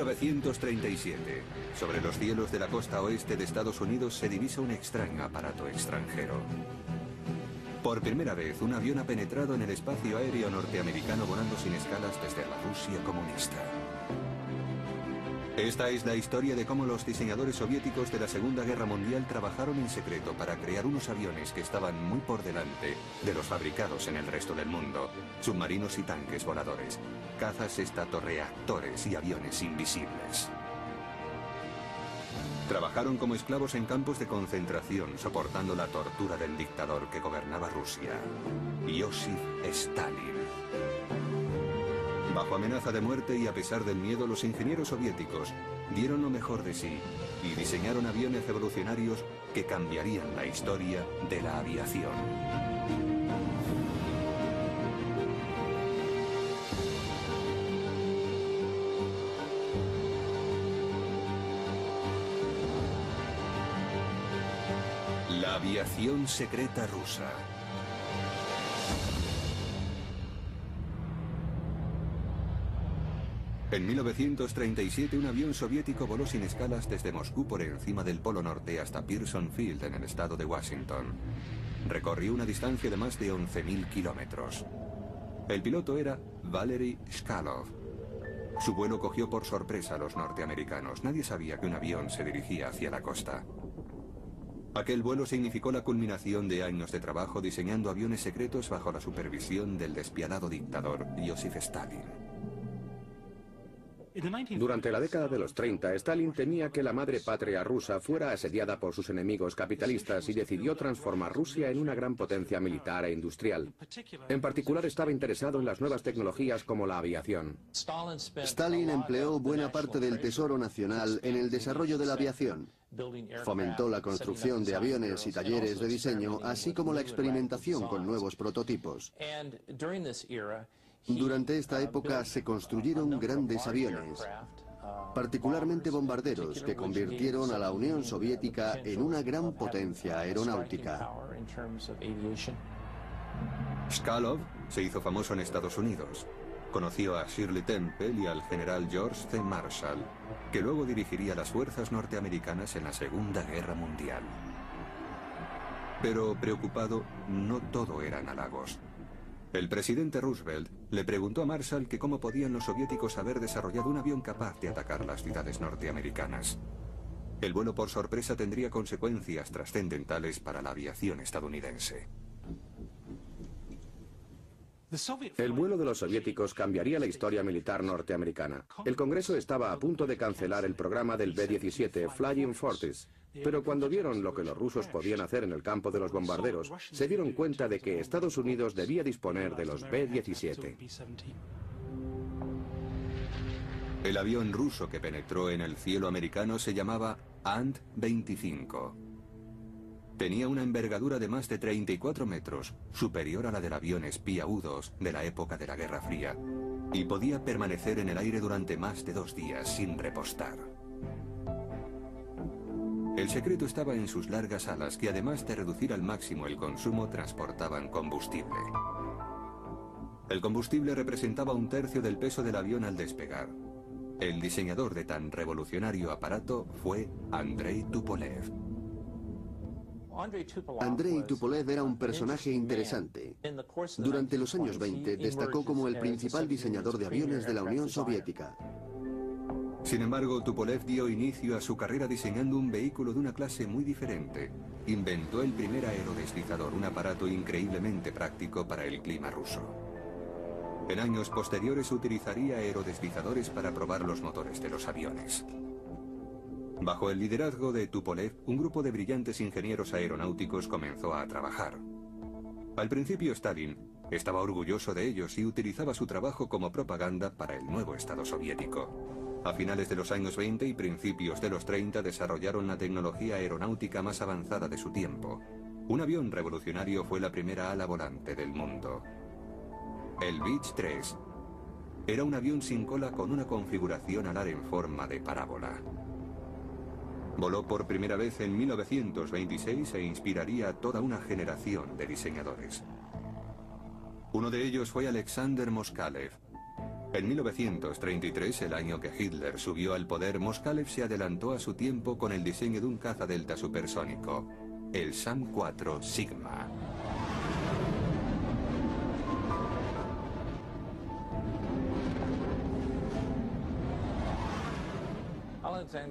1937, sobre los cielos de la costa oeste de Estados Unidos se divisa un extraño aparato extranjero. Por primera vez, un avión ha penetrado en el espacio aéreo norteamericano volando sin escalas desde la Rusia comunista. Esta es la historia de cómo los diseñadores soviéticos de la Segunda Guerra Mundial trabajaron en secreto para crear unos aviones que estaban muy por delante de los fabricados en el resto del mundo. Submarinos y tanques voladores, cazas estatorreactores y aviones invisibles. Trabajaron como esclavos en campos de concentración, soportando la tortura del dictador que gobernaba Rusia, Iósif Stalin. Bajo amenaza de muerte y a pesar del miedo, los ingenieros soviéticos dieron lo mejor de sí y diseñaron aviones revolucionarios que cambiarían la historia de la aviación. La aviación secreta rusa. En 1937, un avión soviético voló sin escalas desde Moscú por encima del Polo Norte hasta Pearson Field, en el estado de Washington. Recorrió una distancia de más de 11.000 kilómetros. El piloto era Valery Chkalov. Su vuelo cogió por sorpresa a los norteamericanos. Nadie sabía que un avión se dirigía hacia la costa. Aquel vuelo significó la culminación de años de trabajo diseñando aviones secretos bajo la supervisión del despiadado dictador Iósif Stalin. Durante la década de los 30, Stalin temía que la madre patria rusa fuera asediada por sus enemigos capitalistas y decidió transformar Rusia en una gran potencia militar e industrial. En particular, estaba interesado en las nuevas tecnologías como la aviación. Stalin empleó buena parte del tesoro nacional en el desarrollo de la aviación. Fomentó la construcción de aviones y talleres de diseño, así como la experimentación con nuevos prototipos. Durante esta época se construyeron grandes aviones, particularmente bombarderos, que convirtieron a la Unión Soviética en una gran potencia aeronáutica. Chkalov se hizo famoso en Estados Unidos. Conoció a Shirley Temple y al general George C. Marshall, que luego dirigiría las fuerzas norteamericanas en la Segunda Guerra Mundial. Pero preocupado, no todo eran halagos. El presidente Roosevelt le preguntó a Marshall que cómo podían los soviéticos haber desarrollado un avión capaz de atacar las ciudades norteamericanas. El vuelo por sorpresa tendría consecuencias trascendentales para la aviación estadounidense. El vuelo de los soviéticos cambiaría la historia militar norteamericana. El Congreso estaba a punto de cancelar el programa del B-17 Flying Fortress, pero cuando vieron lo que los rusos podían hacer en el campo de los bombarderos, se dieron cuenta de que Estados Unidos debía disponer de los B-17. El avión ruso que penetró en el cielo americano se llamaba Ant-25. Tenía una envergadura de más de 34 metros, superior a la del avión espía U-2 de la época de la Guerra Fría, y podía permanecer en el aire durante más de 2 días sin repostar. El secreto estaba en sus largas alas, que además de reducir al máximo el consumo, transportaban combustible. El combustible representaba 1/3 del peso del avión al despegar. El diseñador de tan revolucionario aparato fue Andrei Tupolev. Andrei Tupolev era un personaje interesante. Durante los años 20 destacó como el principal diseñador de aviones de la Unión Soviética. Sin embargo, Tupolev dio inicio a su carrera diseñando un vehículo de una clase muy diferente. Inventó el primer aerodeslizador, un aparato increíblemente práctico para el clima ruso. En años posteriores utilizaría aerodeslizadores para probar los motores de los aviones. Bajo el liderazgo de Tupolev, un grupo de brillantes ingenieros aeronáuticos comenzó a trabajar. Al principio, Stalin estaba orgulloso de ellos y utilizaba su trabajo como propaganda para el nuevo Estado soviético. A finales de los años 20 y principios de los 30 desarrollaron la tecnología aeronáutica más avanzada de su tiempo. Un avión revolucionario fue la primera ala volante del mundo. El Beech-3 era un avión sin cola con una configuración alar en forma de parábola. Voló por primera vez en 1926 e inspiraría a toda una generación de diseñadores. Uno de ellos fue Alexander Moskalev. En 1933, el año que Hitler subió al poder, Moskalev se adelantó a su tiempo con el diseño de un caza delta supersónico, el SAM-4 Sigma.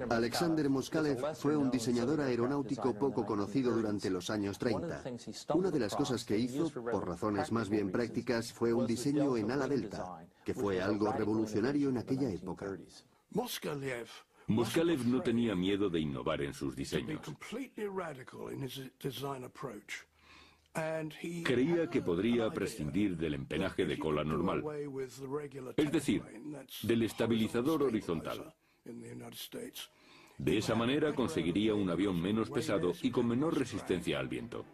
Alexander Moskalev fue un diseñador aeronáutico poco conocido durante los años 30. Una de las cosas que hizo, por razones más bien prácticas, fue un diseño en ala delta, que fue algo revolucionario en aquella época. Moskalev no tenía miedo de innovar en sus diseños. Creía que podría prescindir del empenaje de cola normal, es decir, del estabilizador horizontal. De esa manera conseguiría un avión menos pesado y con menor resistencia al viento.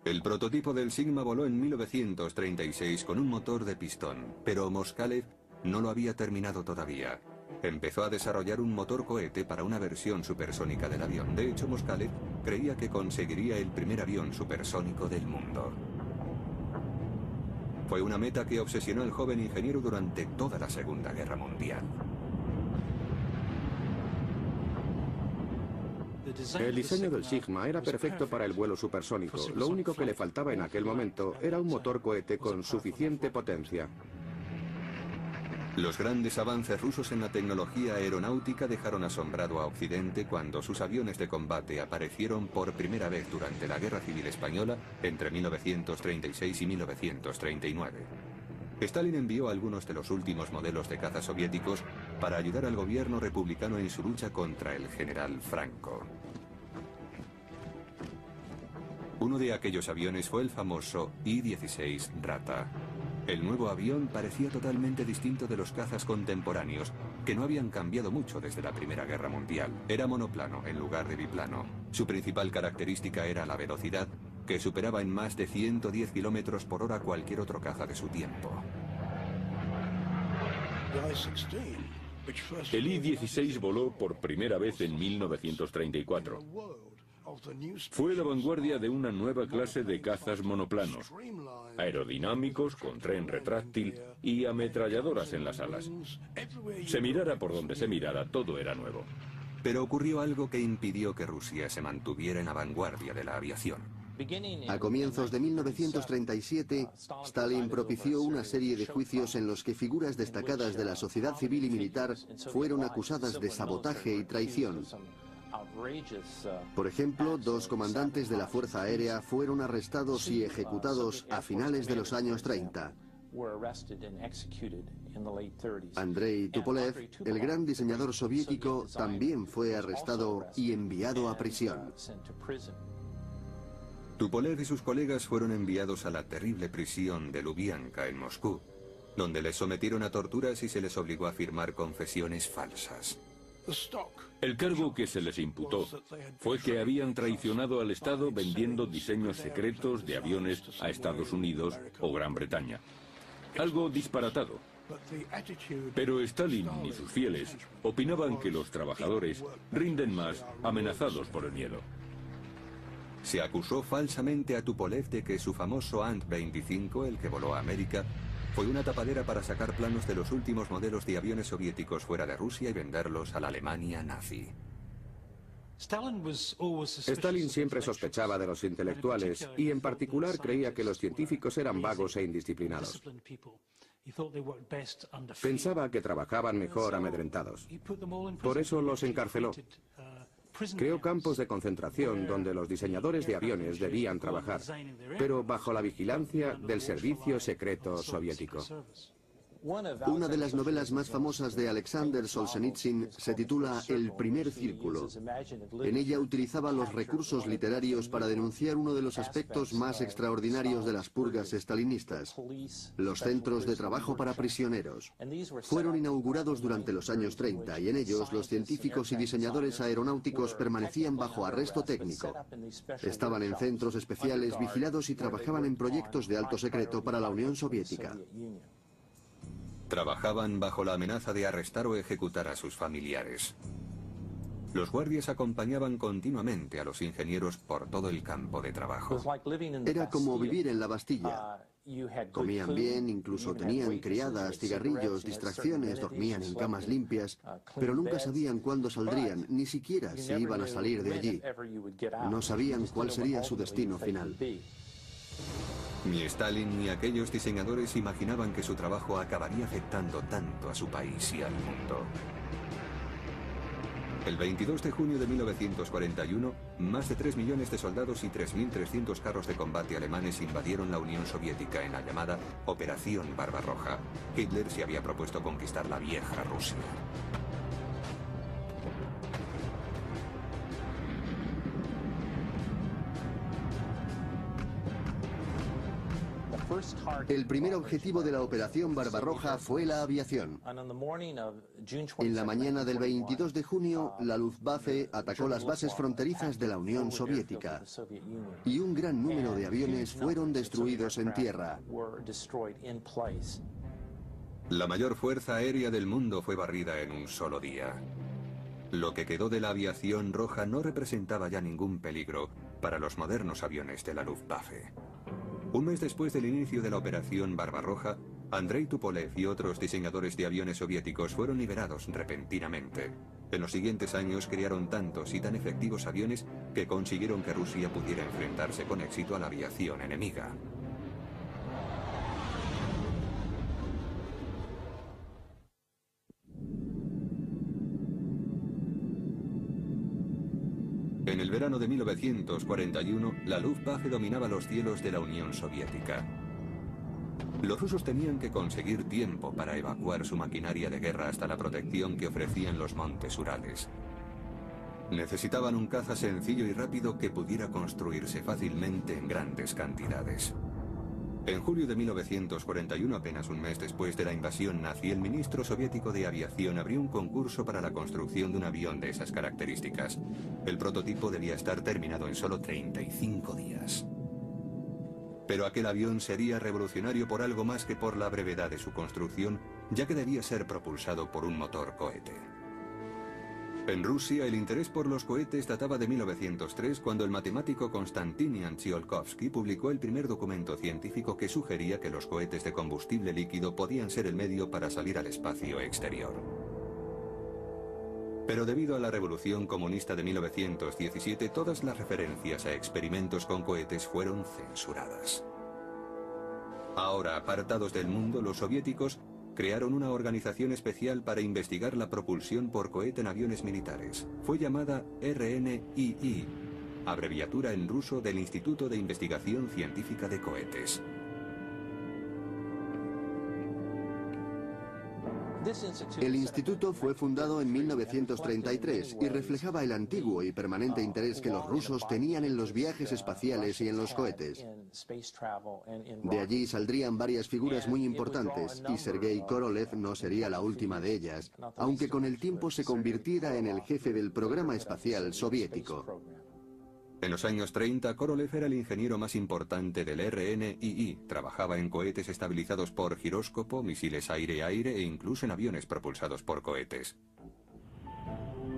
El prototipo del Sigma voló en 1936 con un motor de pistón, pero Moskalev no lo había terminado todavía. Empezó a desarrollar un motor cohete para una versión supersónica del avión. De hecho, Moskalev creía que conseguiría el primer avión supersónico del mundo. Fue una meta que obsesionó al joven ingeniero durante toda la Segunda Guerra Mundial. El diseño del Sigma era perfecto para el vuelo supersónico. Lo único que le faltaba en aquel momento era un motor cohete con suficiente potencia. Los grandes avances rusos en la tecnología aeronáutica dejaron asombrado a Occidente cuando sus aviones de combate aparecieron por primera vez durante la Guerra Civil Española entre 1936 y 1939. Stalin envió algunos de los últimos modelos de caza soviéticos para ayudar al gobierno republicano en su lucha contra el general Franco. Uno de aquellos aviones fue el famoso I-16 Rata. El nuevo avión parecía totalmente distinto de los cazas contemporáneos, que no habían cambiado mucho desde la Primera Guerra Mundial. Era monoplano en lugar de biplano. Su principal característica era la velocidad, que superaba en más de 110 kilómetros por hora cualquier otro caza de su tiempo. El I-16 voló por primera vez en 1934. Fue la vanguardia de una nueva clase de cazas monoplanos, aerodinámicos, con tren retráctil y ametralladoras en las alas. Se mirara por donde se mirara, todo era nuevo. Pero ocurrió algo que impidió que Rusia se mantuviera en la vanguardia de la aviación. A comienzos de 1937, Stalin propició una serie de juicios en los que figuras destacadas de la sociedad civil y militar fueron acusadas de sabotaje y traición. Por ejemplo, 2 comandantes de la Fuerza Aérea fueron arrestados y ejecutados a finales de los años 30. Andrei Tupolev, el gran diseñador soviético, también fue arrestado y enviado a prisión. Tupolev y sus colegas fueron enviados a la terrible prisión de Lubianka en Moscú, donde les sometieron a torturas y se les obligó a firmar confesiones falsas. El cargo que se les imputó fue que habían traicionado al Estado vendiendo diseños secretos de aviones a Estados Unidos o Gran Bretaña. Algo disparatado. Pero Stalin y sus fieles opinaban que los trabajadores rinden más amenazados por el miedo. Se acusó falsamente a Tupolev de que su famoso Ant-25, el que voló a América, fue una tapadera para sacar planos de los últimos modelos de aviones soviéticos fuera de Rusia y venderlos a la Alemania nazi. Stalin siempre sospechaba de los intelectuales y en particular creía que los científicos eran vagos e indisciplinados. Pensaba que trabajaban mejor amedrentados. Por eso los encarceló. Creó campos de concentración donde los diseñadores de aviones debían trabajar, pero bajo la vigilancia del servicio secreto soviético. Una de las novelas más famosas de Alexander Solzhenitsyn se titula El primer círculo. En ella utilizaba los recursos literarios para denunciar uno de los aspectos más extraordinarios de las purgas estalinistas: los centros de trabajo para prisioneros. Fueron inaugurados durante los años 30 y en ellos los científicos y diseñadores aeronáuticos permanecían bajo arresto técnico. Estaban en centros especiales vigilados y trabajaban en proyectos de alto secreto para la Unión Soviética. Trabajaban bajo la amenaza de arrestar o ejecutar a sus familiares. Los guardias acompañaban continuamente a los ingenieros por todo el campo de trabajo. Era como vivir en la Bastilla. Comían bien, incluso tenían criadas, cigarrillos, distracciones, dormían en camas limpias, pero nunca sabían cuándo saldrían, ni siquiera si iban a salir de allí. No sabían cuál sería su destino final. Ni Stalin ni aquellos diseñadores imaginaban que su trabajo acabaría afectando tanto a su país y al mundo. El 22 de junio de 1941, más de 3 millones de soldados y 3.300 carros de combate alemanes invadieron la Unión Soviética en la llamada Operación Barbarroja. Hitler se había propuesto conquistar la vieja Rusia. El primer objetivo de la Operación Barbarroja fue la aviación. En la mañana del 22 de junio, la Luftwaffe atacó las bases fronterizas de la Unión Soviética y un gran número de aviones fueron destruidos en tierra. La mayor fuerza aérea del mundo fue barrida en un solo día. Lo que quedó de la aviación roja no representaba ya ningún peligro para los modernos aviones de la Luftwaffe. Un mes después del inicio de la Operación Barbarroja, Andrei Tupolev y otros diseñadores de aviones soviéticos fueron liberados repentinamente. En los siguientes años crearon tantos y tan efectivos aviones que consiguieron que Rusia pudiera enfrentarse con éxito a la aviación enemiga. En el verano de 1941, la Luftwaffe dominaba los cielos de la Unión Soviética. Los rusos tenían que conseguir tiempo para evacuar su maquinaria de guerra hasta la protección que ofrecían los montes Urales. Necesitaban un caza sencillo y rápido que pudiera construirse fácilmente en grandes cantidades. En julio de 1941, apenas un mes después de la invasión nazi, el ministro soviético de aviación abrió un concurso para la construcción de un avión de esas características. El prototipo debía estar terminado en solo 35 días. Pero aquel avión sería revolucionario por algo más que por la brevedad de su construcción, ya que debía ser propulsado por un motor cohete. En Rusia, el interés por los cohetes databa de 1903, cuando el matemático Konstantinian Tsiolkovsky publicó el primer documento científico que sugería que los cohetes de combustible líquido podían ser el medio para salir al espacio exterior. Pero debido a la Revolución Comunista de 1917, todas las referencias a experimentos con cohetes fueron censuradas. Ahora, apartados del mundo, los soviéticos crearon una organización especial para investigar la propulsión por cohete en aviones militares. Fue llamada RNII, abreviatura en ruso del Instituto de Investigación Científica de Cohetes. El instituto fue fundado en 1933 y reflejaba el antiguo y permanente interés que los rusos tenían en los viajes espaciales y en los cohetes. De allí saldrían varias figuras muy importantes, y Sergei Korolev no sería la última de ellas, aunque con el tiempo se convirtiera en el jefe del programa espacial soviético. En los años 30, Korolev era el ingeniero más importante del RNII. Trabajaba en cohetes estabilizados por giróscopo, misiles aire-aire e incluso en aviones propulsados por cohetes.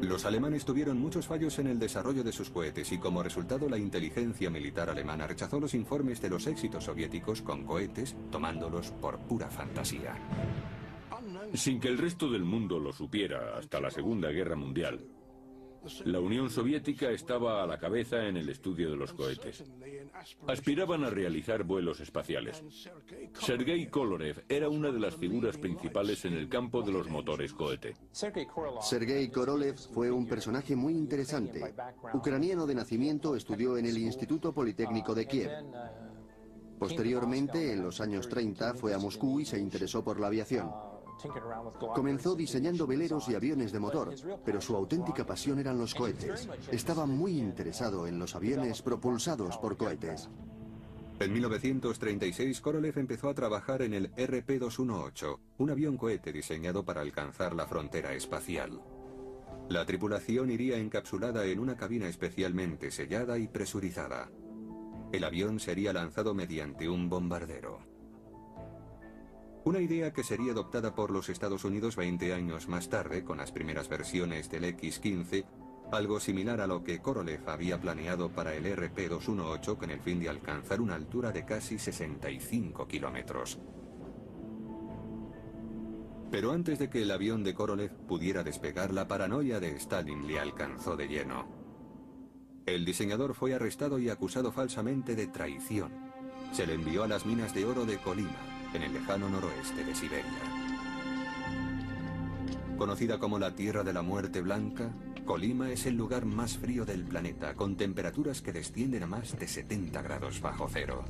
Los alemanes tuvieron muchos fallos en el desarrollo de sus cohetes y como resultado la inteligencia militar alemana rechazó los informes de los éxitos soviéticos con cohetes, tomándolos por pura fantasía. Sin que el resto del mundo lo supiera hasta la Segunda Guerra Mundial, la Unión Soviética estaba a la cabeza en el estudio de los cohetes. Aspiraban a realizar vuelos espaciales. Sergei Korolev era una de las figuras principales en el campo de los motores cohete. Sergei Korolev fue un personaje muy interesante. Ucraniano de nacimiento, estudió en el Instituto Politécnico de Kiev. Posteriormente, en los años 30, fue a Moscú y se interesó por la aviación. Comenzó diseñando veleros y aviones de motor, pero su auténtica pasión eran los cohetes. Estaba muy interesado en los aviones propulsados por cohetes. En 1936, Korolev empezó a trabajar en el RP-218, un avión cohete diseñado para alcanzar la frontera espacial. La tripulación iría encapsulada en una cabina especialmente sellada y presurizada. El avión sería lanzado mediante un bombardero. Una idea que sería adoptada por los Estados Unidos 20 años más tarde, con las primeras versiones del X-15, algo similar a lo que Korolev había planeado para el RP-218 con el fin de alcanzar una altura de casi 65 kilómetros. Pero antes de que el avión de Korolev pudiera despegar, la paranoia de Stalin le alcanzó de lleno. El diseñador fue arrestado y acusado falsamente de traición. Se le envió a las minas de oro de Kolyma, en el lejano noroeste de Siberia. Conocida como la Tierra de la Muerte Blanca, Kolyma es el lugar más frío del planeta, con temperaturas que descienden a más de 70 grados bajo cero.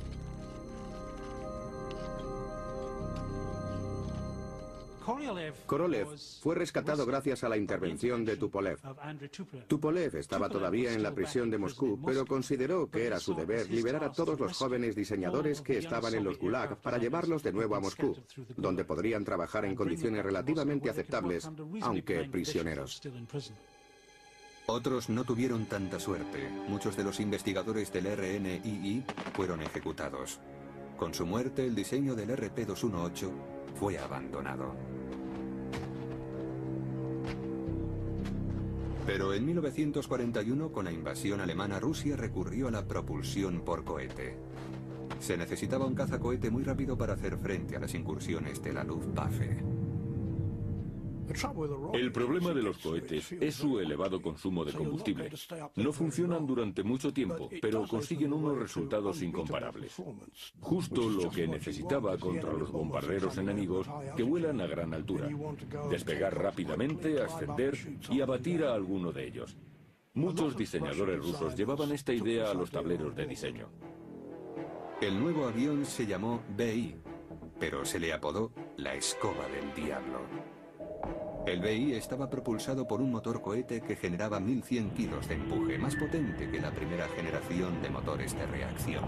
Korolev fue rescatado gracias a la intervención de Tupolev. Tupolev estaba todavía en la prisión de Moscú, pero consideró que era su deber liberar a todos los jóvenes diseñadores que estaban en los Gulag para llevarlos de nuevo a Moscú, donde podrían trabajar en condiciones relativamente aceptables, aunque prisioneros. Otros no tuvieron tanta suerte. Muchos de los investigadores del RNII fueron ejecutados. Con su muerte, el diseño del RP-218 fue abandonado. Pero en 1941, con la invasión alemana, Rusia recurrió a la propulsión por cohete. Se necesitaba un cazacohete muy rápido para hacer frente a las incursiones de la Luftwaffe. El problema de los cohetes es su elevado consumo de combustible. No funcionan durante mucho tiempo, pero consiguen unos resultados incomparables. Justo lo que necesitaba contra los bombarderos enemigos que vuelan a gran altura. Despegar rápidamente, ascender y abatir a alguno de ellos. Muchos diseñadores rusos llevaban esta idea a los tableros de diseño. El nuevo avión se llamó BI, pero se le apodó la escoba del diablo. El BI estaba propulsado por un motor cohete que generaba 1100 kilos de empuje, más potente que la primera generación de motores de reacción.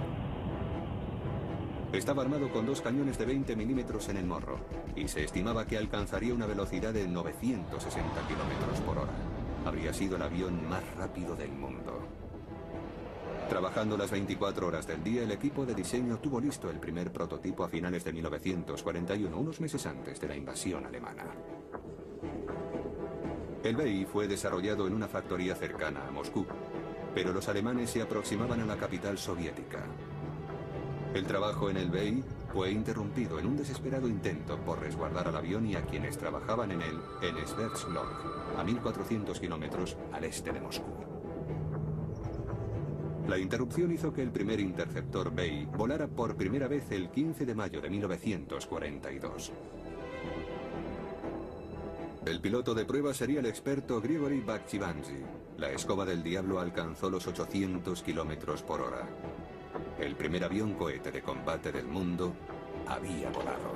Estaba armado con 2 cañones de 20 milímetros en el morro y se estimaba que alcanzaría una velocidad de 960 kilómetros por hora. Habría sido el avión más rápido del mundo. Trabajando las 24 horas del día, el equipo de diseño tuvo listo el primer prototipo a finales de 1941, unos meses antes de la invasión alemana. El BI fue desarrollado en una factoría cercana a Moscú, pero los alemanes se aproximaban a la capital soviética. El trabajo en el BI fue interrumpido en un desesperado intento por resguardar al avión y a quienes trabajaban en él en Sverdlovsk, a 1400 kilómetros al este de Moscú. La interrupción hizo que el primer interceptor BI volara por primera vez el 15 de mayo de 1942. El piloto de prueba sería el experto Grigory Bakhchivandzhi. La escoba del diablo alcanzó los 800 kilómetros por hora. El primer avión cohete de combate del mundo había volado.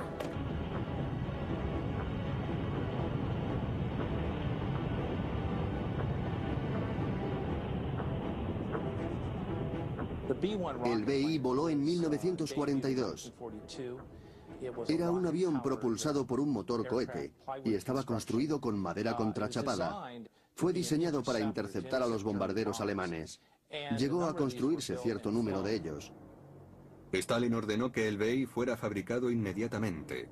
El BI voló en 1942. Era un avión propulsado por un motor cohete y estaba construido con madera contrachapada. Fue diseñado para interceptar a los bombarderos alemanes. Llegó a construirse cierto número de ellos. Stalin ordenó que el BI fuera fabricado inmediatamente.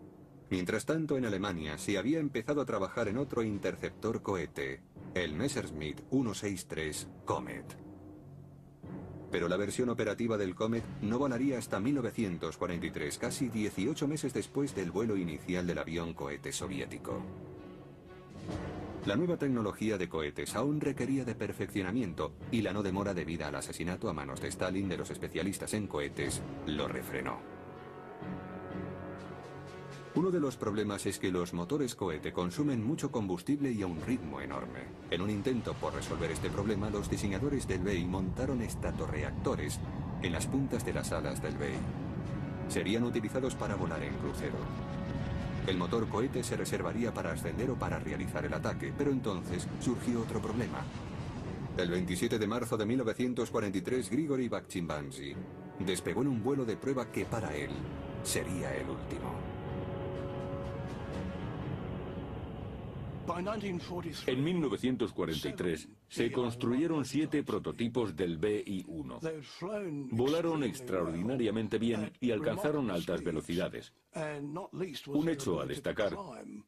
Mientras tanto, en Alemania se había empezado a trabajar en otro interceptor cohete, el Messerschmitt 163 Comet. Pero la versión operativa del Comet no volaría hasta 1943, casi 18 meses después del vuelo inicial del avión cohete soviético. La nueva tecnología de cohetes aún requería de perfeccionamiento y la no demora debida al asesinato a manos de Stalin de los especialistas en cohetes lo refrenó. Uno de los problemas es que los motores cohete consumen mucho combustible y a un ritmo enorme. En un intento por resolver este problema, los diseñadores del BI montaron estatorreactores en las puntas de las alas del BI. Serían utilizados para volar en crucero. El motor cohete se reservaría para ascender o para realizar el ataque, pero entonces surgió otro problema. El 27 de marzo de 1943, Grigory Bakhchivandzhi despegó en un vuelo de prueba que para él sería el último. En 1943 se construyeron 7 prototipos del BI-1. Volaron extraordinariamente bien y alcanzaron altas velocidades. Un hecho a destacar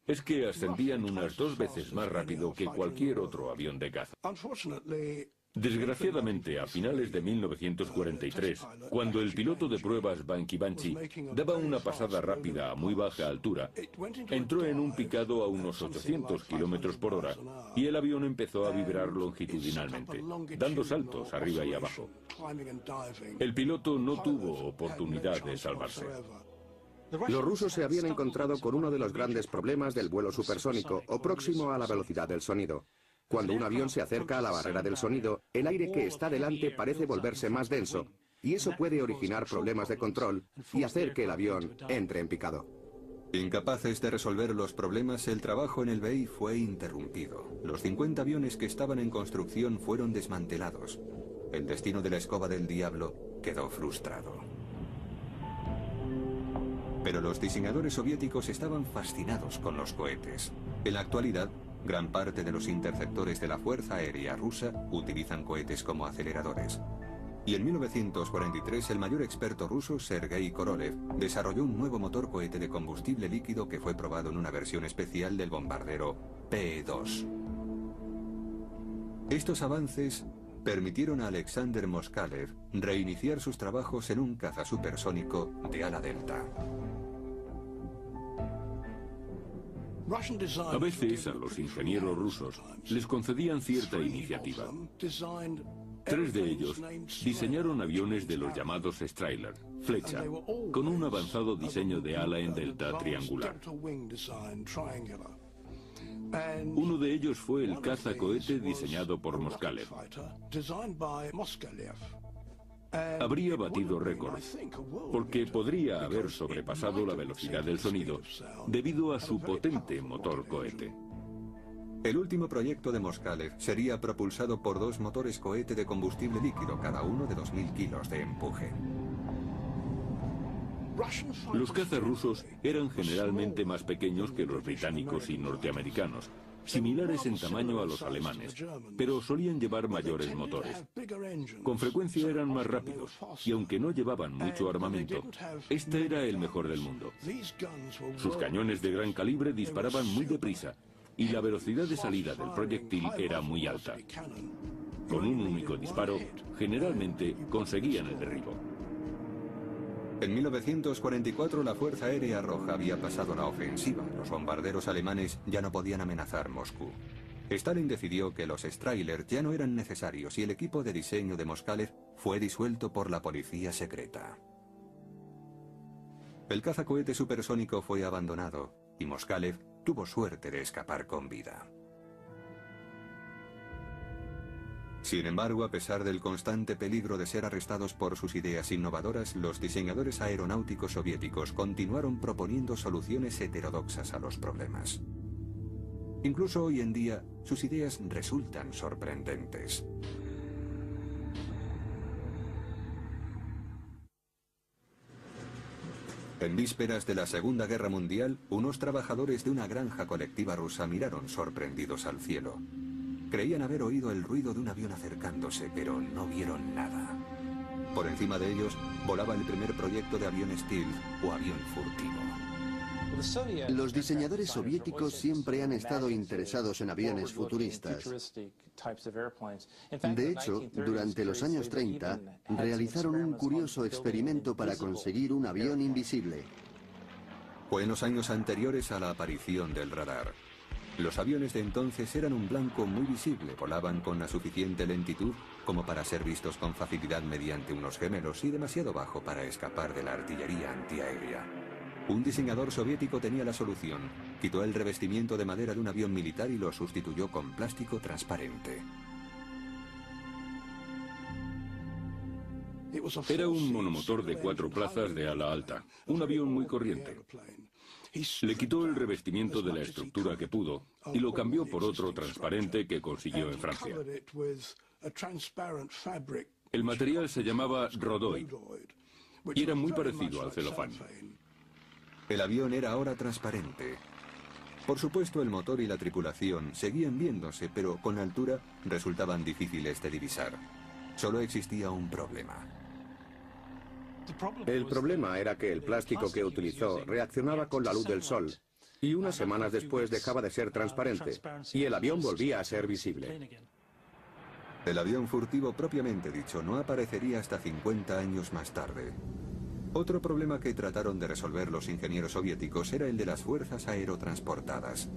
es que ascendían unas 2 veces más rápido que cualquier otro avión de caza. Desgraciadamente, a finales de 1943, cuando el piloto de pruebas Banky Banchi daba una pasada rápida a muy baja altura, entró en un picado a unos 800 km por hora y el avión empezó a vibrar longitudinalmente, dando saltos arriba y abajo. El piloto no tuvo oportunidad de salvarse. Los rusos se habían encontrado con uno de los grandes problemas del vuelo supersónico o próximo a la velocidad del sonido. Cuando un avión se acerca a la barrera del sonido, el aire que está delante parece volverse más denso, y eso puede originar problemas de control y hacer que el avión entre en picado. Incapaces de resolver los problemas, el trabajo en el BI fue interrumpido. Los 50 aviones que estaban en construcción fueron desmantelados. El destino de la escoba del diablo quedó frustrado. Pero los diseñadores soviéticos estaban fascinados con los cohetes. En la actualidad, gran parte de los interceptores de la Fuerza Aérea Rusa utilizan cohetes como aceleradores. Y en 1943 el mayor experto ruso, Sergei Korolev, desarrolló un nuevo motor cohete de combustible líquido que fue probado en una versión especial del bombardero P-2. Estos avances permitieron a Alexander Moskalev reiniciar sus trabajos en un caza supersónico de ala delta. A veces a los ingenieros rusos les concedían cierta iniciativa. 3 de ellos diseñaron aviones de los llamados Strahler, flecha, con un avanzado diseño de ala en delta triangular. Uno de ellos fue el caza-cohete diseñado por Moskalev. Habría batido récords, porque podría haber sobrepasado la velocidad del sonido debido a su potente motor cohete. El último proyecto de Moskalev sería propulsado por 2 motores cohete de combustible líquido, cada uno de 2000 kilos de empuje. Los cazas rusos eran generalmente más pequeños que los británicos y norteamericanos, similares en tamaño a los alemanes, pero solían llevar mayores motores. Con frecuencia eran más rápidos, y aunque no llevaban mucho armamento, este era el mejor del mundo. Sus cañones de gran calibre disparaban muy deprisa, y la velocidad de salida del proyectil era muy alta. Con un único disparo, generalmente conseguían el derribo. En 1944 la Fuerza Aérea Roja había pasado la ofensiva. Los bombarderos alemanes ya no podían amenazar Moscú. Stalin decidió que los Strahler ya no eran necesarios y el equipo de diseño de Moskalev fue disuelto por la policía secreta. El cazacohete supersónico fue abandonado y Moskalev tuvo suerte de escapar con vida. Sin embargo, a pesar del constante peligro de ser arrestados por sus ideas innovadoras, los diseñadores aeronáuticos soviéticos continuaron proponiendo soluciones heterodoxas a los problemas. Incluso hoy en día, sus ideas resultan sorprendentes. En vísperas de la Segunda Guerra Mundial, unos trabajadores de una granja colectiva rusa miraron sorprendidos al cielo. Creían haber oído el ruido de un avión acercándose, pero no vieron nada. Por encima de ellos volaba el primer proyecto de avión stealth o avión furtivo. Los diseñadores soviéticos siempre han estado interesados en aviones futuristas. De hecho, durante los años 30, realizaron un curioso experimento para conseguir un avión invisible. Fue en los años anteriores a la aparición del radar. Los aviones de entonces eran un blanco muy visible, volaban con la suficiente lentitud como para ser vistos con facilidad mediante unos gemelos y demasiado bajo para escapar de la artillería antiaérea. Un diseñador soviético tenía la solución. Quitó el revestimiento de madera de un avión militar y lo sustituyó con plástico transparente. Era un monomotor de 4 plazas de ala alta, un avión muy corriente. Le quitó el revestimiento de la estructura que pudo y lo cambió por otro transparente que consiguió en Francia. El material se llamaba Rodoid y era muy parecido al celofán. El avión era ahora transparente. Por supuesto, el motor y la tripulación seguían viéndose, pero con la altura resultaban difíciles de divisar. Solo existía un problema. El problema era que el plástico que utilizó reaccionaba con la luz del sol, y unas semanas después dejaba de ser transparente, y el avión volvía a ser visible. El avión furtivo propiamente dicho no aparecería hasta 50 años más tarde. Otro problema que trataron de resolver los ingenieros soviéticos era el de las fuerzas aerotransportadas.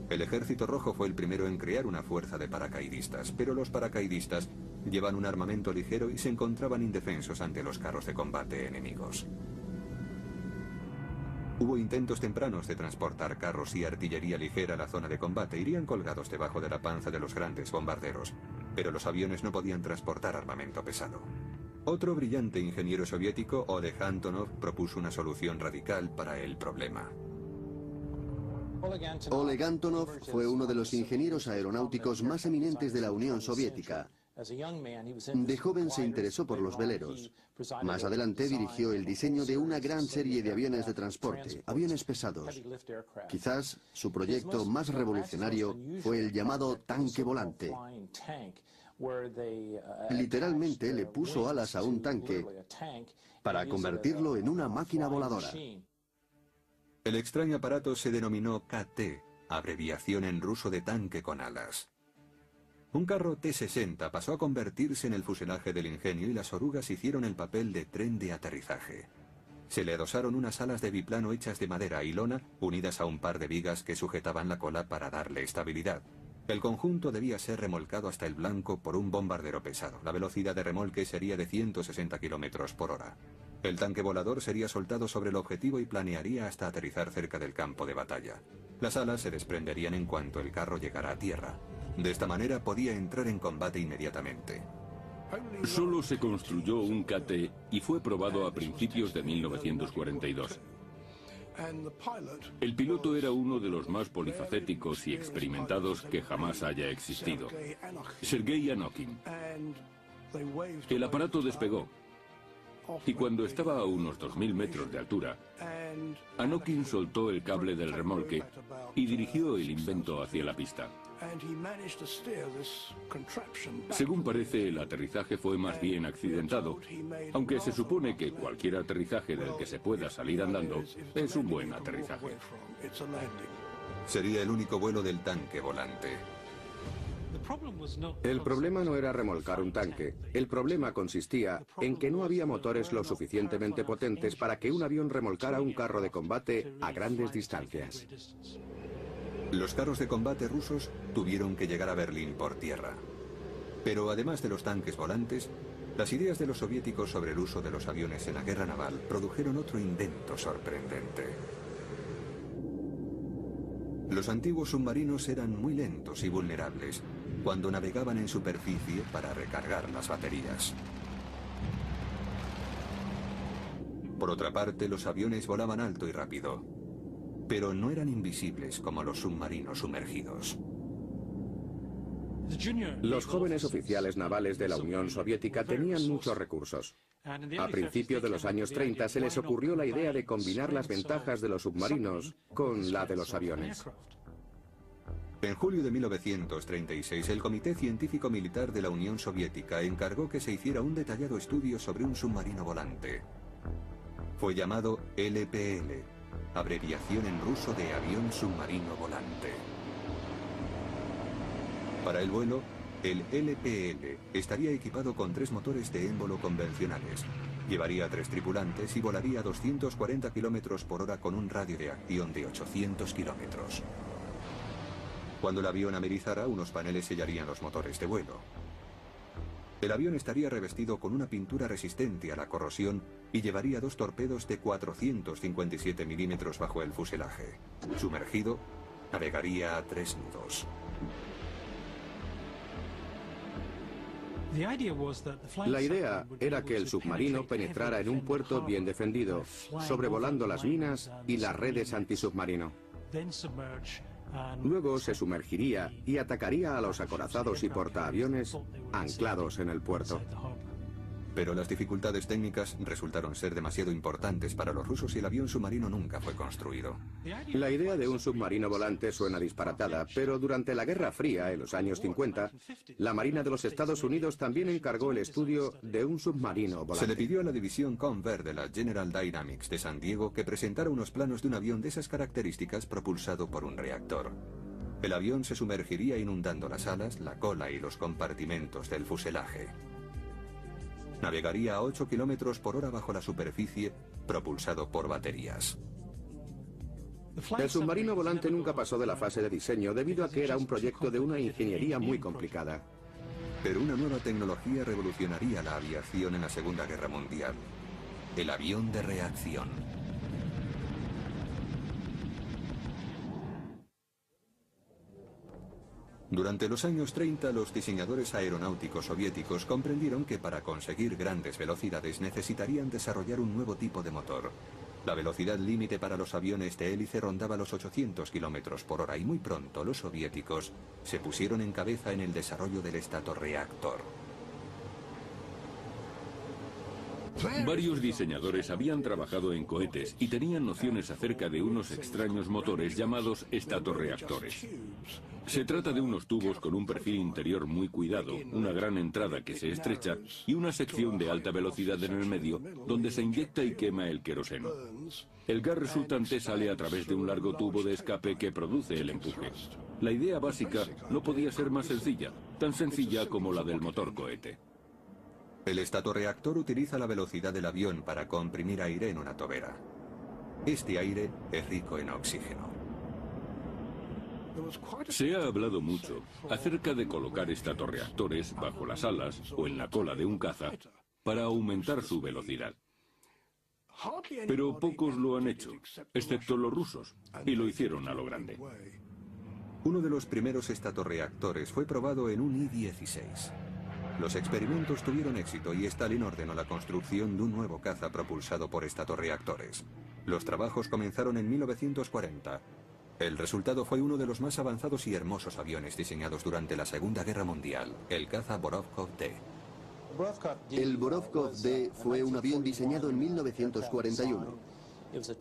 El Ejército Rojo fue el primero en crear una fuerza de paracaidistas, pero los paracaidistas llevan un armamento ligero y se encontraban indefensos ante los carros de combate enemigos. Hubo intentos tempranos de transportar carros y artillería ligera a la zona de combate. Irían colgados debajo de la panza de los grandes bombarderos, pero los aviones no podían transportar armamento pesado. Otro brillante ingeniero soviético, Oleg Antonov, propuso una solución radical para el problema. Oleg Antonov fue uno de los ingenieros aeronáuticos más eminentes de la Unión Soviética. De joven se interesó por los veleros. Más adelante dirigió el diseño de una gran serie de aviones de transporte, aviones pesados. Quizás su proyecto más revolucionario fue el llamado tanque volante. Literalmente le puso alas a un tanque para convertirlo en una máquina voladora. El extraño aparato se denominó KT, abreviación en ruso de tanque con alas. Un carro T-60 pasó a convertirse en el fuselaje del ingenio y las orugas hicieron el papel de tren de aterrizaje. Se le adosaron unas alas de biplano hechas de madera y lona, unidas a un par de vigas que sujetaban la cola para darle estabilidad. El conjunto debía ser remolcado hasta el blanco por un bombardero pesado. La velocidad de remolque sería de 160 km por hora. El tanque volador sería soltado sobre el objetivo y planearía hasta aterrizar cerca del campo de batalla. Las alas se desprenderían en cuanto el carro llegara a tierra. De esta manera podía entrar en combate inmediatamente. Solo se construyó un KT y fue probado a principios de 1942. El piloto era uno de los más polifacéticos y experimentados que jamás haya existido, Sergei Anokin. El aparato despegó, y cuando estaba a unos 2000 metros de altura, Anokin soltó el cable del remolque y dirigió el invento hacia la pista. Según parece, el aterrizaje fue más bien accidentado, aunque se supone que cualquier aterrizaje del que se pueda salir andando es un buen aterrizaje. Sería el único vuelo del tanque volante. El problema no era remolcar un tanque. El problema consistía en que no había motores lo suficientemente potentes para que un avión remolcara un carro de combate a grandes distancias. Los carros de combate rusos tuvieron que llegar a Berlín por tierra. Pero además de los tanques volantes, las ideas de los soviéticos sobre el uso de los aviones en la guerra naval produjeron otro invento sorprendente. Los antiguos submarinos eran muy lentos y vulnerables cuando navegaban en superficie para recargar las baterías. Por otra parte, los aviones volaban alto y rápido, pero no eran invisibles como los submarinos sumergidos. Los jóvenes oficiales navales de la Unión Soviética tenían muchos recursos. A principios de los años 30 se les ocurrió la idea de combinar las ventajas de los submarinos con la de los aviones. En julio de 1936, el Comité Científico Militar de la Unión Soviética encargó que se hiciera un detallado estudio sobre un submarino volante. Fue llamado LPL, abreviación en ruso de avión submarino volante. Para el vuelo, el LPL estaría equipado con 3 motores de émbolo convencionales. Llevaría 3 tripulantes y volaría a 240 km por hora con un radio de acción de 800 km. Cuando el avión amerizara, unos paneles sellarían los motores de vuelo. El avión estaría revestido con una pintura resistente a la corrosión y llevaría 2 torpedos de 457 milímetros bajo el fuselaje. Sumergido, navegaría a 3 nudos. La idea era que el submarino penetrara en un puerto bien defendido, sobrevolando las minas y las redes antisubmarino. Luego se sumergiría y atacaría a los acorazados y portaaviones anclados en el puerto. Pero las dificultades técnicas resultaron ser demasiado importantes para los rusos y el avión submarino nunca fue construido. La idea de un submarino volante suena disparatada, pero durante la Guerra Fría, en los años 50, la Marina de los Estados Unidos también encargó el estudio de un submarino volante. Se le pidió a la división Convair de la General Dynamics de San Diego que presentara unos planos de un avión de esas características propulsado por un reactor. El avión se sumergiría inundando las alas, la cola y los compartimentos del fuselaje. Navegaría a 8 kilómetros por hora bajo la superficie, propulsado por baterías. El submarino volante nunca pasó de la fase de diseño debido a que era un proyecto de una ingeniería muy complicada. Pero una nueva tecnología revolucionaría la aviación en la Segunda Guerra Mundial: el avión de reacción. Durante los años 30, los diseñadores aeronáuticos soviéticos comprendieron que para conseguir grandes velocidades necesitarían desarrollar un nuevo tipo de motor. La velocidad límite para los aviones de hélice rondaba los 800 kilómetros por hora y muy pronto los soviéticos se pusieron en cabeza en el desarrollo del estatorreactor. Varios diseñadores habían trabajado en cohetes y tenían nociones acerca de unos extraños motores llamados estatorreactores. Se trata de unos tubos con un perfil interior muy cuidado, una gran entrada que se estrecha y una sección de alta velocidad en el medio donde se inyecta y quema el queroseno. El gas resultante sale a través de un largo tubo de escape que produce el empuje. La idea básica no podía ser más sencilla, tan sencilla como la del motor cohete. El estatorreactor utiliza la velocidad del avión para comprimir aire en una tobera. Este aire es rico en oxígeno. Se ha hablado mucho acerca de colocar estatorreactores bajo las alas o en la cola de un caza para aumentar su velocidad. Pero pocos lo han hecho, excepto los rusos, y lo hicieron a lo grande. Uno de los primeros estatorreactores fue probado en un I-16. Los experimentos tuvieron éxito y Stalin ordenó la construcción de un nuevo caza propulsado por estatorreactores. Los trabajos comenzaron en 1940. El resultado fue uno de los más avanzados y hermosos aviones diseñados durante la Segunda Guerra Mundial, el caza Borovkov-D. El Borovkov-D fue un avión diseñado en 1941.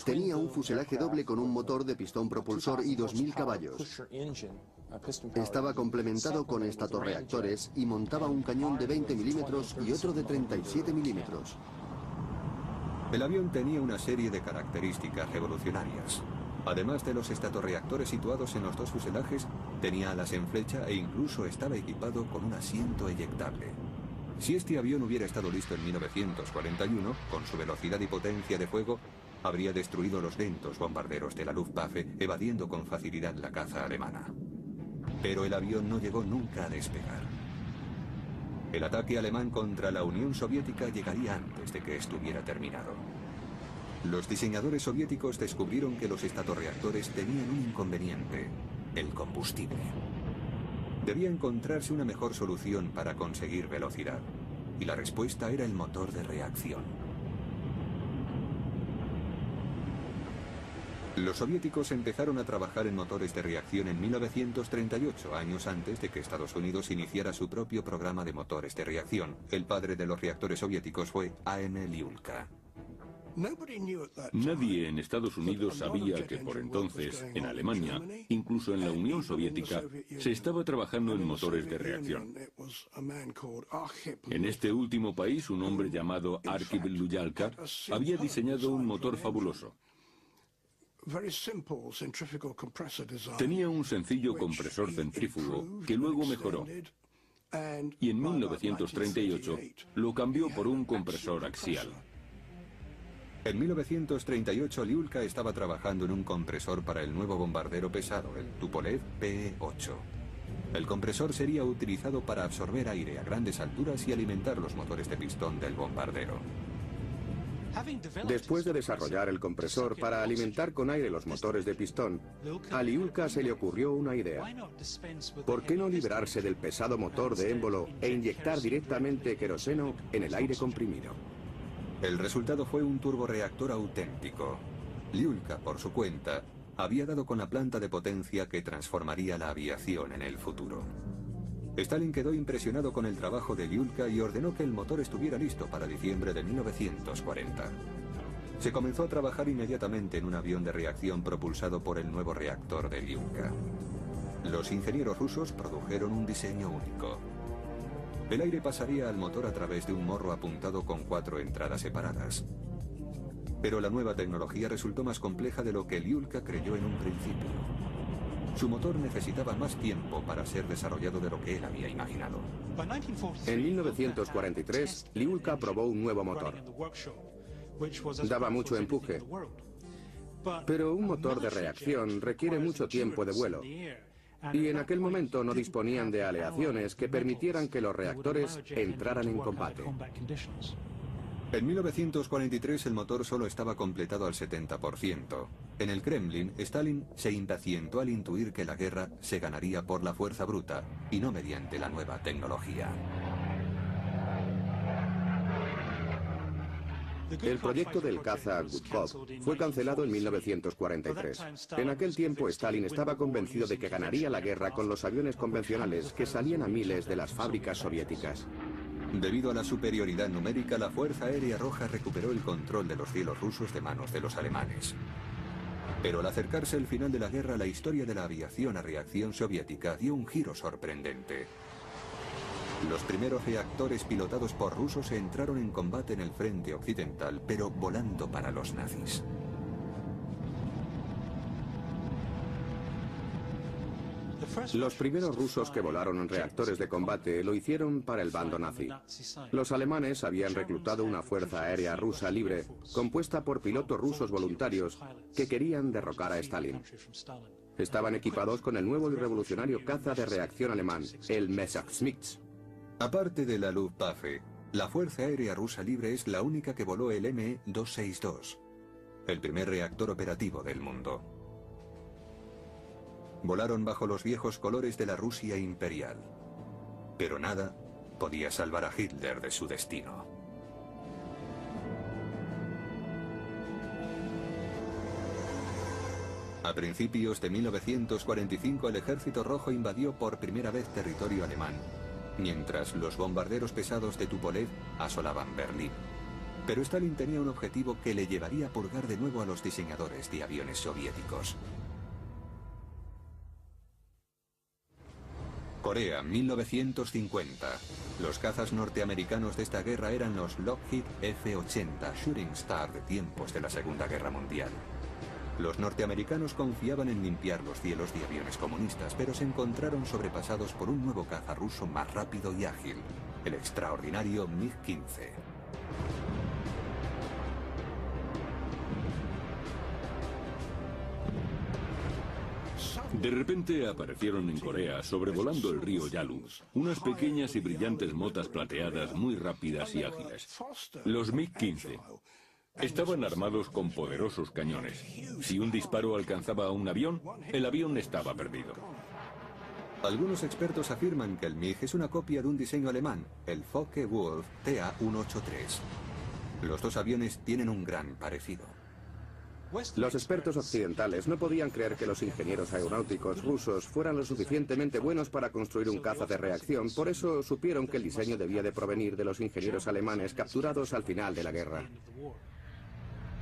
Tenía un fuselaje doble con un motor de pistón propulsor y 2000 caballos. Estaba complementado con estatorreactores y montaba un cañón de 20 milímetros y otro de 37 milímetros. El avión tenía una serie de características revolucionarias. Además de los estatorreactores situados en los dos fuselajes, tenía alas en flecha e incluso estaba equipado con un asiento eyectable. Si este avión hubiera estado listo en 1941, con su velocidad y potencia de fuego, habría destruido los lentos bombarderos de la Luftwaffe, evadiendo con facilidad la caza alemana. Pero el avión no llegó nunca a despegar. El ataque alemán contra la Unión Soviética llegaría antes de que estuviera terminado. Los diseñadores soviéticos descubrieron que los estatorreactores tenían un inconveniente: el combustible. Debía encontrarse una mejor solución para conseguir velocidad, y la respuesta era el motor de reacción. Los soviéticos empezaron a trabajar en motores de reacción en 1938, años antes de que Estados Unidos iniciara su propio programa de motores de reacción. El padre de los reactores soviéticos fue A.M. Lyulka. Nadie en Estados Unidos sabía que por entonces, en Alemania, incluso en la Unión Soviética, se estaba trabajando en motores de reacción. En este último país, un hombre llamado Arkhip Lyulka había diseñado un motor fabuloso. Tenía un sencillo compresor centrífugo que luego mejoró. Y en 1938 lo cambió por un compresor axial. En 1938, Lyulka estaba trabajando en un compresor para el nuevo bombardero pesado, el Tupolev PE-8. El compresor sería utilizado para absorber aire a grandes alturas y alimentar los motores de pistón del bombardero. Después de desarrollar el compresor para alimentar con aire los motores de pistón, a Lyulka se le ocurrió una idea. ¿Por qué no liberarse del pesado motor de émbolo e inyectar directamente queroseno en el aire comprimido? El resultado fue un turborreactor auténtico. Lyulka, por su cuenta, había dado con la planta de potencia que transformaría la aviación en el futuro. Stalin quedó impresionado con el trabajo de Lyulka y ordenó que el motor estuviera listo para diciembre de 1940. Se comenzó a trabajar inmediatamente en un avión de reacción propulsado por el nuevo reactor de Lyulka. Los ingenieros rusos produjeron un diseño único. El aire pasaría al motor a través de un morro apuntado con 4 entradas separadas. Pero la nueva tecnología resultó más compleja de lo que Lyulka creyó en un principio. Su motor necesitaba más tiempo para ser desarrollado de lo que él había imaginado. En 1943, Lyulka probó un nuevo motor. Daba mucho empuje. Pero un motor de reacción requiere mucho tiempo de vuelo. Y en aquel momento no disponían de aleaciones que permitieran que los reactores entraran en combate. En 1943 el motor solo estaba completado al 70%. En el Kremlin, Stalin se impacientó al intuir que la guerra se ganaría por la fuerza bruta y no mediante la nueva tecnología. El proyecto del caza Gudkov fue cancelado en 1943. En aquel tiempo Stalin estaba convencido de que ganaría la guerra con los aviones convencionales que salían a miles de las fábricas soviéticas. Debido a la superioridad numérica, la Fuerza Aérea Roja recuperó el control de los cielos rusos de manos de los alemanes. Pero al acercarse el final de la guerra, la historia de la aviación a reacción soviética dio un giro sorprendente. Los primeros reactores pilotados por rusos entraron en combate en el frente occidental, pero volando para los nazis. Los primeros rusos que volaron en reactores de combate lo hicieron para el bando nazi. Los alemanes habían reclutado una fuerza aérea rusa libre, compuesta por pilotos rusos voluntarios que querían derrocar a Stalin. Estaban equipados con el nuevo y revolucionario caza de reacción alemán, el Messerschmitt. Aparte de la Luftwaffe, la Fuerza Aérea Rusa Libre es la única que voló el Me-262, el primer reactor operativo del mundo. Volaron bajo los viejos colores de la Rusia imperial. Pero nada podía salvar a Hitler de su destino. A principios de 1945 el Ejército Rojo invadió por primera vez territorio alemán, mientras los bombarderos pesados de Tupolev asolaban Berlín. Pero Stalin tenía un objetivo que le llevaría a purgar de nuevo a los diseñadores de aviones soviéticos. Corea, 1950. Los cazas norteamericanos de esta guerra eran los Lockheed F-80 Shooting Star de tiempos de la Segunda Guerra Mundial. Los norteamericanos confiaban en limpiar los cielos de aviones comunistas, pero se encontraron sobrepasados por un nuevo caza ruso más rápido y ágil, el extraordinario MiG-15. De repente aparecieron en Corea, sobrevolando el río Yalu, unas pequeñas y brillantes motas plateadas muy rápidas y ágiles. Los MiG-15. Estaban armados con poderosos cañones. Si un disparo alcanzaba a un avión, el avión estaba perdido. Algunos expertos afirman que el MiG es una copia de un diseño alemán, el Focke-Wulf TA-183. Los dos aviones tienen un gran parecido. Los expertos occidentales no podían creer que los ingenieros aeronáuticos rusos fueran lo suficientemente buenos para construir un caza de reacción, por eso supieron que el diseño debía de provenir de los ingenieros alemanes capturados al final de la guerra.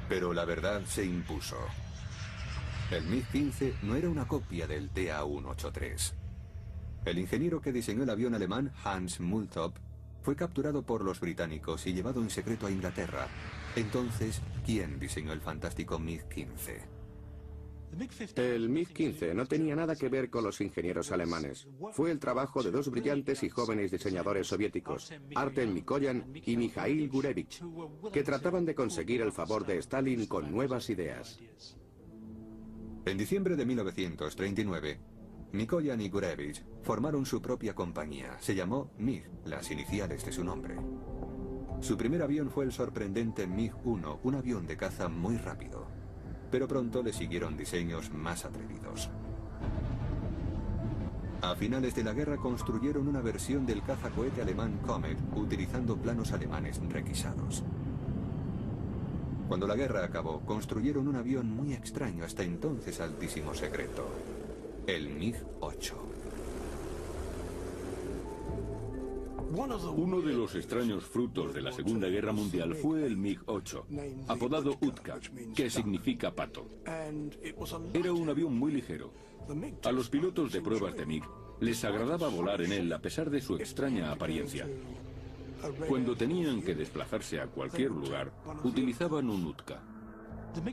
Pero la verdad se impuso. El MiG-15 no era una copia del TA-183. El ingeniero que diseñó el avión alemán, Hans Multop, fue capturado por los británicos y llevado en secreto a Inglaterra. Entonces, ¿quién diseñó el fantástico MiG-15? El MiG-15 no tenía nada que ver con los ingenieros alemanes. Fue el trabajo de dos brillantes y jóvenes diseñadores soviéticos, Artem Mikoyan y Mikhail Gurevich, que trataban de conseguir el favor de Stalin con nuevas ideas. En diciembre de 1939, Mikoyan y Gurevich formaron su propia compañía. Se llamó MiG, las iniciales de su nombre. Su primer avión fue el sorprendente MiG-1, un avión de caza muy rápido. Pero pronto le siguieron diseños más atrevidos. A finales de la guerra construyeron una versión del cazacohete alemán Comet, utilizando planos alemanes requisados. Cuando la guerra acabó, construyeron un avión muy extraño, hasta entonces altísimo secreto, el MiG-8. Uno de los extraños frutos de la Segunda Guerra Mundial fue el MiG-8, apodado Utka, que significa pato. Era un avión muy ligero. A los pilotos de pruebas de MiG les agradaba volar en él a pesar de su extraña apariencia. Cuando tenían que desplazarse a cualquier lugar, utilizaban un Utka.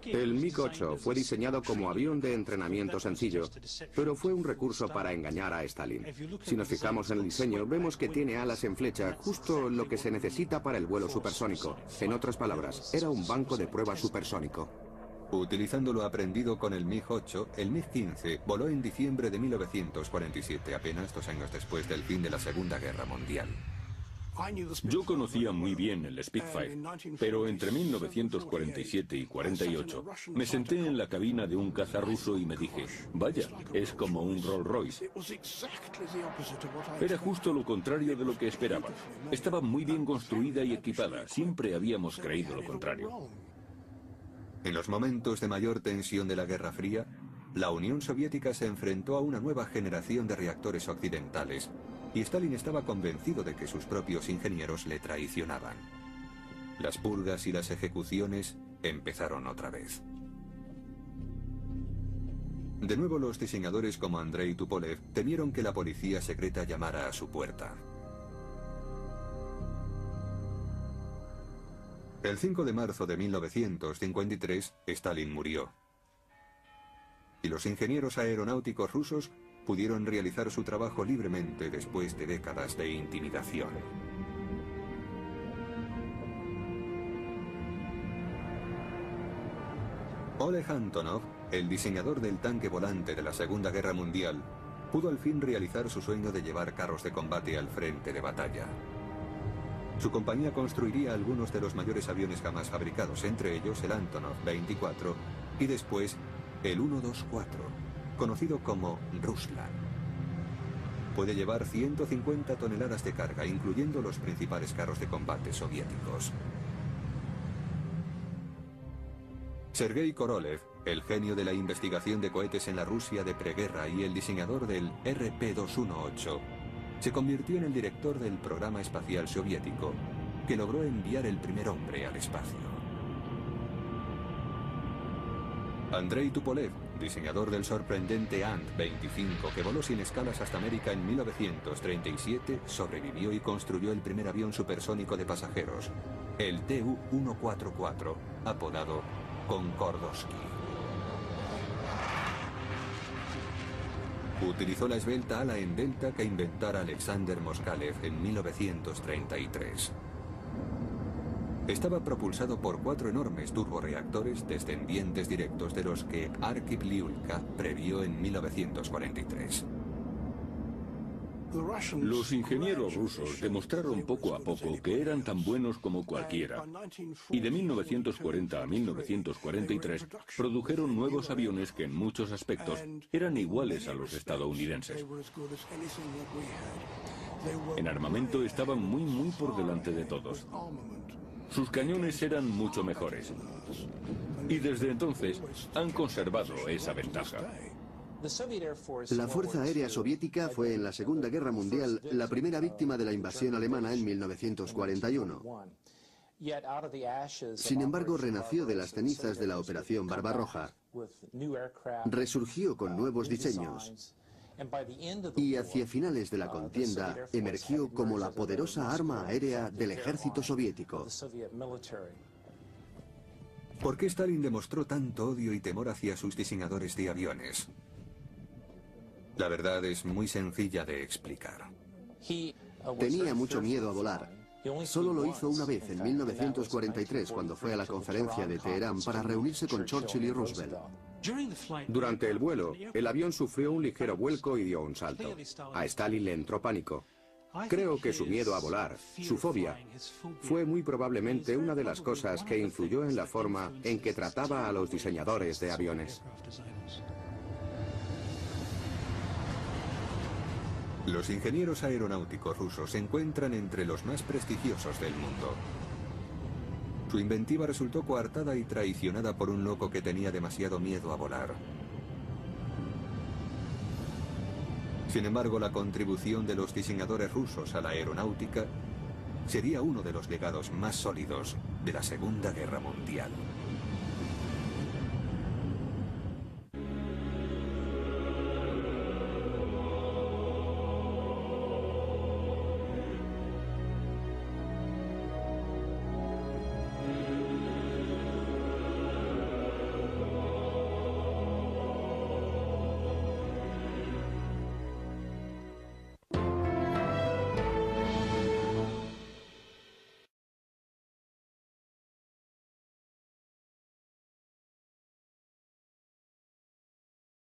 El MiG-8 fue diseñado como avión de entrenamiento sencillo, pero fue un recurso para engañar a Stalin. Si nos fijamos en el diseño, vemos que tiene alas en flecha, justo lo que se necesita para el vuelo supersónico. En otras palabras, era un banco de prueba supersónico. Utilizando lo aprendido con el MiG-8, el MiG-15 voló en diciembre de 1947, apenas 2 años después del fin de la Segunda Guerra Mundial. Yo conocía muy bien el Spitfire, pero entre 1947 y 48 me senté en la cabina de un caza ruso y me dije, vaya, es como un Rolls Royce. Era justo lo contrario de lo que esperaba. Estaba muy bien construida y equipada. Siempre habíamos creído lo contrario. En los momentos de mayor tensión de la Guerra Fría, la Unión Soviética se enfrentó a una nueva generación de reactores occidentales, y Stalin estaba convencido de que sus propios ingenieros le traicionaban. Las purgas y las ejecuciones empezaron otra vez. De nuevo los diseñadores como Andrei Tupolev temieron que la policía secreta llamara a su puerta. El 5 de marzo de 1953, Stalin murió. Y los ingenieros aeronáuticos rusos pudieron realizar su trabajo libremente después de décadas de intimidación. Oleg Antonov, el diseñador del tanque volante de la Segunda Guerra Mundial, pudo al fin realizar su sueño de llevar carros de combate al frente de batalla. Su compañía construiría algunos de los mayores aviones jamás fabricados, entre ellos el Antonov 24 y después el 124. Conocido como Ruslan. Puede llevar 150 toneladas de carga, incluyendo los principales carros de combate soviéticos. Sergei Korolev, el genio de la investigación de cohetes en la Rusia de preguerra y el diseñador del RP-218, se convirtió en el director del programa espacial soviético, que logró enviar el primer hombre al espacio. Andrei Tupolev, diseñador del sorprendente Ant-25 que voló sin escalas hasta América en 1937, sobrevivió y construyó el primer avión supersónico de pasajeros, el Tu-144, apodado Concordowski. Utilizó la esbelta ala en delta que inventara Alexander Moskalev en 1933. Estaba propulsado por 4 enormes turborreactores descendientes directos de los que Arkhip Lyulka previó en 1943. Los ingenieros rusos demostraron poco a poco que eran tan buenos como cualquiera, y de 1940 a 1943 produjeron nuevos aviones que en muchos aspectos eran iguales a los estadounidenses. En armamento estaban muy por delante de todos. Sus cañones eran mucho mejores, y desde entonces han conservado esa ventaja. La Fuerza Aérea Soviética fue en la Segunda Guerra Mundial la primera víctima de la invasión alemana en 1941. Sin embargo, renació de las cenizas de la Operación Barbarroja, resurgió con nuevos diseños y hacia finales de la contienda emergió como la poderosa arma aérea del ejército soviético. ¿Por qué Stalin demostró tanto odio y temor hacia sus diseñadores de aviones? La verdad es muy sencilla de explicar. Tenía mucho miedo a volar. Solo lo hizo una vez, en 1943, cuando fue a la conferencia de Teherán para reunirse con Churchill y Roosevelt. Durante el vuelo, el avión sufrió un ligero vuelco y dio un salto. A Stalin le entró pánico. Creo que su miedo a volar, su fobia, fue muy probablemente una de las cosas que influyó en la forma en que trataba a los diseñadores de aviones. Los ingenieros aeronáuticos rusos se encuentran entre los más prestigiosos del mundo. Su inventiva resultó coartada y traicionada por un loco que tenía demasiado miedo a volar. Sin embargo, la contribución de los diseñadores rusos a la aeronáutica sería uno de los legados más sólidos de la Segunda Guerra Mundial.